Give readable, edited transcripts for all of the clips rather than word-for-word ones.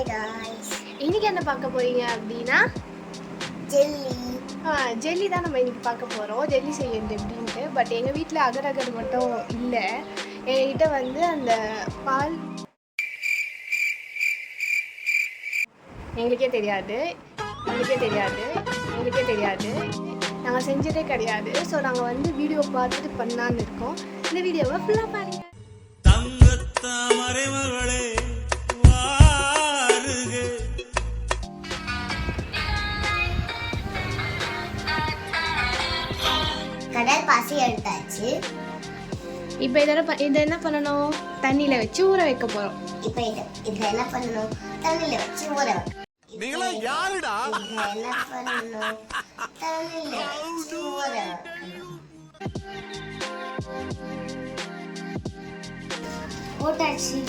guys. இன்னைக்கு என்ன பார்க்க போறீங்க அப்படின்னா ஜெல்லி. ஜெல்லி தான் நம்ம இன்னைக்கு பார்க்க போகிறோம். ஜெல்லி செய்யறது எப்படின்ட்டு. பட் எங்கள் வீட்டில் அகர் அகர் மட்டும் இல்லை. எங்ககிட்ட வந்து அந்த பால் எங்களுக்கே தெரியாது. நாங்கள் செஞ்சதே கிடையாது. ஸோ நாங்கள் வந்து வீடியோ பார்த்துட்டு பண்ணலான்னு இருக்கோம். இந்த வீடியோவை ஃபுல்லாக பாருங்க. கடல் பாசி எடுத்தாச்சு. இப்போ இதை என்ன பண்ணணும்? தண்ணியில் வச்சு ஊற வைக்க போகிறோம். இப்போ இதை என்ன பண்ணணும்? தண்ணியில் வச்சு ஊற வைக்கணும். நீங்களா யாருடா? இதை என்ன பண்ணணும்? தண்ணியில் வச்சு ஊற வைக்கணும். போட்டாச்சு.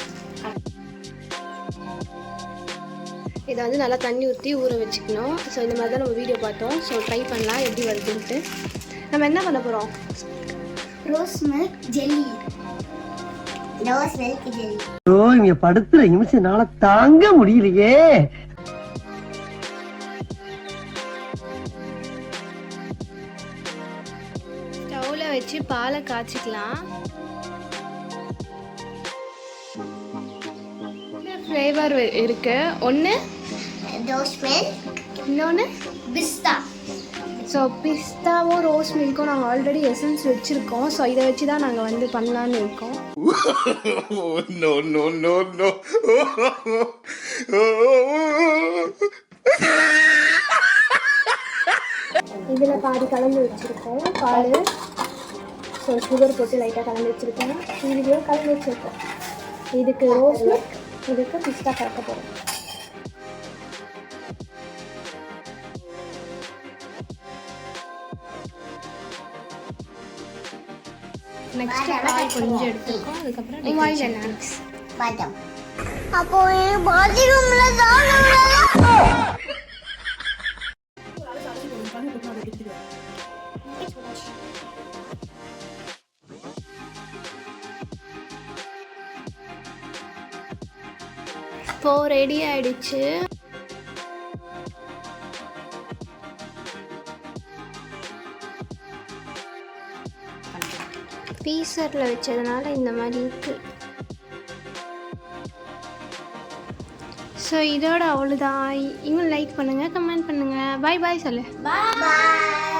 இதை வந்து நல்லா தண்ணி ஊற்றி ஊற வச்சுக்கணும். ஸோ இந்த மாதிரி தான் நம்ம வீடியோ பார்த்தோம். ஸோ ட்ரை பண்ணலாம் எப்படி வருதுன்ட்டு. நம்ம என்ன பண்ண போகிறோம்? Rose milk jelly. Rose milk jelly. ஓ, இங்க படுத்துற நிமிஷம்னால தாங்க முடியலையே. ஸ்டவ்வில் வச்சு பாலை காய்ச்சிக்கலாம். ஃப்ளேவர் இருக்கு. ஒன்று ரோஸ் மில்க், இன்னொன்று பிஸ்தா. ஸோ பிஸ்தாவும் ரோஸ் மில்க்கும் நாங்கள் ஆல்ரெடி எசன்ஸ் வச்சுருக்கோம். ஸோ இதை வச்சு தான் நாங்கள் வந்து பண்ணலான்னு இருக்கோம். இதில் பாதி கலந்து வச்சுருக்கோம் பால். ஸோ சுகர் போட்டு லைட்டாக கலந்து வச்சுருக்கோம். இதுலேயும் கலந்து வச்சுருக்கோம். இதுக்கு ரோஸ் மில்க், இதுக்கு பிஸ்தா கலக்க போகிறோம். நெக்ஸ்ட் பால் கொஞ்சம் எடுத்துருக்கோம். அதுக்கப்புறம் வாயில் என்ன பாதாம். அப்போ பாத்ரூம்ல தான் இப்போ ரெடி ஆயிடுச்சு. பீசரில் வச்சதுனால இந்த மாதிரி இருக்கு. ஸோ இதோட அவ்வளோதான். இன்னும் லைக் பண்ணுங்கள், கமெண்ட் பண்ணுங்கள். பாய் பாய் சொல்லு. பாய்.